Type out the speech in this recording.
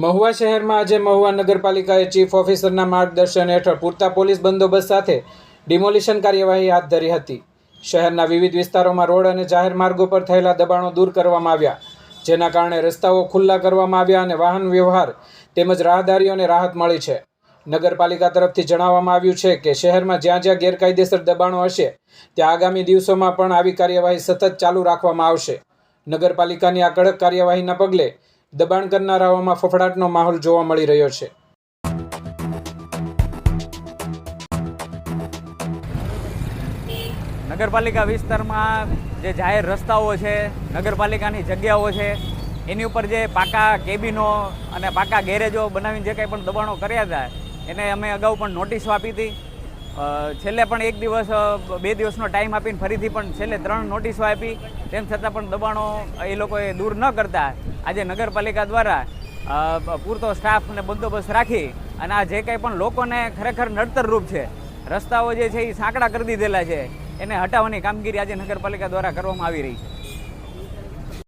મહુવા શહેરમાં આજે મહુવા નગરપાલિકાએ ચીફ ઓફિસરના માર્ગદર્શન હેઠળ પૂરતા પોલીસ બંદોબસ્ત સાથે ડિમોલિશન કાર્યવાહી હાથ ધરી હતી। શહેરના વિવિધ વિસ્તારોમાં રોડ અને જાહેર માર્ગો પર થયેલા દબાણો દૂર કરવામાં આવ્યા, જેના કારણે રસ્તાઓ ખુલ્લા કરવામાં આવ્યા અને વાહન વ્યવહાર તેમજ રાહદારીઓને રાહત મળી છે। નગરપાલિકા તરફથી જણાવવામાં આવ્યું છે કે શહેરમાં જ્યાં જ્યાં ગેરકાયદેસર દબાણો હશે ત્યાં આગામી દિવસોમાં પણ આવી કાર્યવાહી સતત ચાલુ રાખવામાં આવશે। નગરપાલિકાની આ કડક કાર્યવાહીના પગલે દબાણ કરનારાઓમાં ફફડાટનો માહોલ જોવા મળી રહ્યો છે। નગરપાલિકા વિસ્તારમાં જે જાહેર રસ્તાઓ છે, નગરપાલિકાની જગ્યાઓ છે, એની ઉપર જે પાકા કેબિનો અને પાકા ગેરેજો બનાવીને જે કંઈ પણ દબાણો કર્યા હતા એને અમે અગાઉ પણ નોટિસો આપી હતી। છેલ્લે પણ એક દિવસ 2 દિવસનો ટાઈમ આપીને ફરીથી પણ છેલ્લે 3 નોટિસો આપી, તેમ છતાં પણ દબાણો એ લોકોએ દૂર ન કરતા આજે નગરપાલિકા દ્વારા પૂરતો સ્ટાફ અને બંદોબસ્ત રાખી અને આ જે કંઈ પણ લોકોને ખરેખર નડતરરૂપ છે, રસ્તાઓ જે છે એ સાંકડા કરી દીધેલા છે, એને હટાવવાની કામગીરી આજે નગરપાલિકા દ્વારા કરવામાં આવી રહી છે।